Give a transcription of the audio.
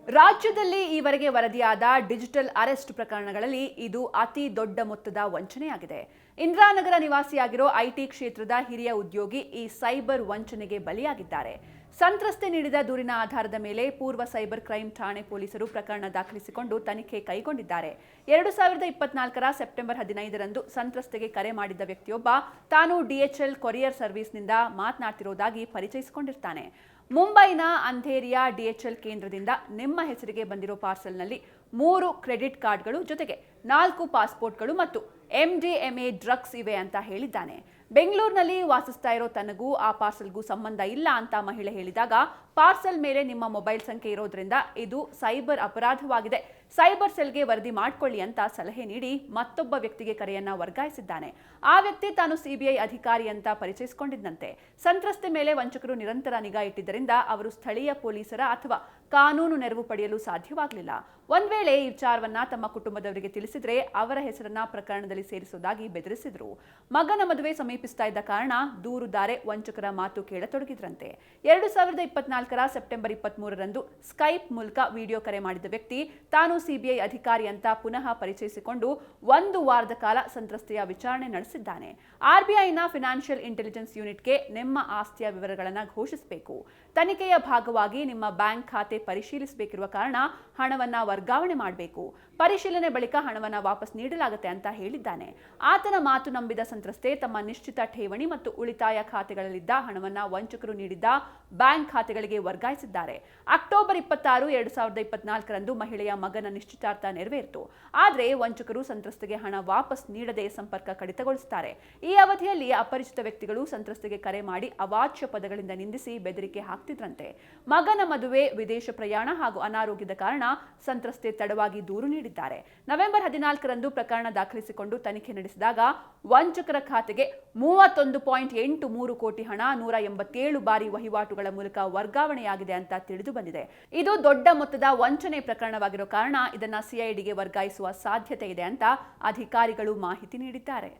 ರಾಜ್ಯದಲ್ಲಿ ಈವರೆಗೆ ವರದಿಯಾದ digital arrest ಪ್ರಕರಣಗಳಲ್ಲಿ ಇದು ಅತಿ ದೊಡ್ಡ ಮೊತ್ತದ ವಂಚನೆಯಾಗಿದೆ. ಇಂದಿರಾನಗರ ನಿವಾಸಿಯಾಗಿರೋ ಐಟಿ ಕ್ಷೇತ್ರದ ಹಿರಿಯ ಉದ್ಯೋಗಿ ಈ ಸೈಬರ್ ವಂಚನೆಗೆ ಬಲಿಯಾಗಿದ್ದಾರೆ. ಸಂತ್ರಸ್ತೆ ನೀಡಿದ ದೂರಿನ ಆಧಾರದ ಮೇಲೆ ಪೂರ್ವ ಸೈಬರ್ ಕ್ರೈಂ ಠಾಣೆ ಪೊಲೀಸರು ಪ್ರಕರಣ ದಾಖಲಿಸಿಕೊಂಡು ತನಿಖೆ ಕೈಗೊಂಡಿದ್ದಾರೆ. 2024ರ ಸೆಪ್ಟೆಂಬರ್ 15ರಂದು ಸಂತ್ರಸ್ತೆಗೆ ಕರೆ ಮಾಡಿದ್ದ ವ್ಯಕ್ತಿಯೊಬ್ಬ ತಾನು ಡಿಎಚ್ಎಲ್ ಕೊರಿಯರ್ ಸರ್ವಿಸ್ನಿಂದ ಮಾತನಾಡ್ತಿರೋದಾಗಿ ಪರಿಚಯಿಸಿಕೊಂಡಿರ್ತಾನೆ. ಮುಂಬೈನ ಅಂಧೇರಿಯ ಡಿಎಚ್ಎಲ್ ಕೇಂದ್ರದಿಂದ ನಿಮ್ಮ ಹೆಸರಿಗೆ ಬಂದಿರೋ ಪಾರ್ಸೆಲ್ನಲ್ಲಿ 3 ಕ್ರೆಡಿಟ್ ಕಾರ್ಡ್ಗಳು ಜೊತೆಗೆ 4 ಪಾಸ್ಪೋರ್ಟ್ಗಳು ಮತ್ತು ಎಂಡಿಎಂಎ ಡ್ರಗ್ಸ್ ಇವೆ ಅಂತ ಹೇಳಿದ್ದಾನೆ. ಬೆಂಗಳೂರಿನಲ್ಲಿ ವಾಸಿಸ್ತಾ ಇರೋ ತನಗೂ ಆ ಪಾರ್ಸೆಲ್ಗೂ ಸಂಬಂಧ ಇಲ್ಲ ಅಂತ ಮಹಿಳೆ ಹೇಳಿದಾಗ, ಪಾರ್ಸೆಲ್ ಮೇಲೆ ನಿಮ್ಮ ಮೊಬೈಲ್ ಸಂಖ್ಯೆ ಇರೋದ್ರಿಂದ ಇದು ಸೈಬರ್ ಅಪರಾಧವಾಗಿದೆ, ಸೈಬರ್ ಸೆಲ್ಗೆ ವರದಿ ಮಾಡಿಕೊಳ್ಳಿ ಅಂತ ಸಲಹೆ ನೀಡಿ ಮತ್ತೊಬ್ಬ ವ್ಯಕ್ತಿಗೆ ಕರೆಯನ್ನ ವರ್ಗಾಯಿಸಿದ್ದಾನೆ. ಆ ವ್ಯಕ್ತಿ ತಾನು ಸಿಬಿಐ ಅಧಿಕಾರಿ ಅಂತ ಪರಿಚಯಿಸಿಕೊಂಡಿದ್ದಂತೆ. ಸಂತ್ರಸ್ತೆ ಮೇಲೆ ವಂಚಕರು ನಿರಂತರ ನಿಗಾ ಇಟ್ಟಿದ್ದರಿಂದ ಅವರು ಸ್ಥಳೀಯ ಪೊಲೀಸರ ಅಥವಾ ಕಾನೂನು ನೆರವು ಪಡೆಯಲು ಸಾಧ್ಯವಾಗಲಿಲ್ಲ. ಒಂದ್ ವೇಳೆ ಈ ವಿಚಾರವನ್ನ ತಮ್ಮ ಕುಟುಂಬದವರಿಗೆ ತಿಳಿಸಿದ್ರೆ ಅವರ ಹೆಸರನ್ನ ಪ್ರಕರಣದಲ್ಲಿ ಸೇರಿಸುವುದಾಗಿ ಬೆದರಿಸಿದ್ರು. ಮಗನ ಮದುವೆ ಸಮೀಪಿಸ್ತಾ ಇದ್ದ ಕಾರಣ ದೂರುದಾರೆ ವಂಚಕರ ಮಾತು ಕೇಳತೊಡಗಿದ್ರಂತೆ. 2024ರ ಸೆಪ್ಟೆಂಬರ್ 23ರಂದು ಸ್ಕೈಪ್ ಮೂಲಕ ವಿಡಿಯೋ ಕರೆ ಮಾಡಿದ ವ್ಯಕ್ತಿ ತಾನು ಸಿಬಿಐ ಅಧಿಕಾರಿ ಅಂತ ಪುನಃ ಪರಿಚಯಿಸಿಕೊಂಡು 1 ವಾರದ ಕಾಲ ಸಂತ್ರಸ್ತೆಯ ವಿಚಾರಣೆ ನಡೆಸಿದ್ದಾನೆ. ಆರ್ಬಿಐನ ಫಿನಾನ್ಷಿಯಲ್ ಇಂಟೆಲಿಜೆನ್ಸ್ ಯೂನಿಟ್ಗೆ ನಿಮ್ಮ ಆಸ್ತಿಯ ವಿವರಗಳನ್ನು ಘೋಷಿಸಬೇಕು, ತನಿಖೆಯ ಭಾಗವಾಗಿ ನಿಮ್ಮ ಬ್ಯಾಂಕ್ ಖಾತೆ ಪರಿಶೀಲಿಸಬೇಕಿರುವ ಕಾರಣ ಹಣವನ್ನ ವರ್ಗಾವಣೆ ಮಾಡಬೇಕು, ಪರಿಶೀಲನೆ ಬಳಿಕ ಹಣವನ್ನ ವಾಪಸ್ ನೀಡಲಾಗುತ್ತೆ ಅಂತ ಹೇಳಿದ್ದಾನೆ. ಆತನ ಮಾತು ನಂಬಿದ ಸಂತ್ರಸ್ತೆ ತಮ್ಮ ನಿಶ್ಚಿತ ಠೇವಣಿ ಮತ್ತು ಉಳಿತಾಯ ಖಾತೆಗಳಲ್ಲಿದ್ದ ಹಣವನ್ನ ವಂಚಕರು ನೀಡಿದ್ದ ಬ್ಯಾಂಕ್ ಖಾತೆಗಳಿಗೆ ವರ್ಗಾಯಿಸಿದ್ದಾರೆ. ಅಕ್ಟೋಬರ್ 26, 2024ರಂದು ಮಹಿಳೆಯ ಮಗನ ನಿಶ್ಚಿತಾರ್ಥ ನೆರವೇರಿತು. ಆದರೆ ವಂಚಕರು ಸಂತ್ರಸ್ತೆಗೆ ಹಣ ವಾಪಸ್ ನೀಡದೆ ಸಂಪರ್ಕ ಕಡಿತಗೊಳಿಸುತ್ತಾರೆ. ಈ ಅವಧಿಯಲ್ಲಿ ಅಪರಿಚಿತ ವ್ಯಕ್ತಿಗಳು ಸಂತ್ರಸ್ತೆಗೆ ಕರೆ ಮಾಡಿ ಅವಾಚ್ಯ ಪದಗಳಿಂದ ನಿಂದಿಸಿ ಬೆದರಿಕೆ ಹಾಕ್ತಿದ್ರಂತೆ. ಮಗನ ಮದುವೆ, ವಿದೇಶ ಪ್ರಯಾಣ ಹಾಗೂ ಅನಾರೋಗ್ಯದ ಕಾರಣ ಸಂತ್ರಸ್ತೆ ತಡವಾಗಿ ದೂರು ನೀಡಿದ್ದಾರೆ. ನವೆಂಬರ್ 14ರಂದು ಪ್ರಕರಣ ದಾಖಲಿಸಿಕೊಂಡು ತನಿಖೆ ನಡೆಸಿದಾಗ ವಂಚಕರ ಖಾತೆಗೆ 31.83 ಕೋಟಿ ಹಣ 187 ಬಾರಿ ವಹಿವಾಟುಗಳ ಮೂಲಕ ವರ್ಗಾವಣೆಯಾಗಿದೆ ಅಂತ ತಿಳಿದು ಬಂದಿದೆ. ಇದು ದೊಡ್ಡ ಮೊತ್ತದ ವಂಚನೆ ಪ್ರಕರಣವಾಗಿರೋ ಕಾರಣ ಇದನ್ನ ಸಿಐಡಿಗೆ ವರ್ಗಾಯಿಸುವ ಸಾಧ್ಯತೆ ಇದೆ ಅಂತ ಅಧಿಕಾರಿಗಳು ಮಾಹಿತಿ ನೀಡಿದ್ದಾರೆ.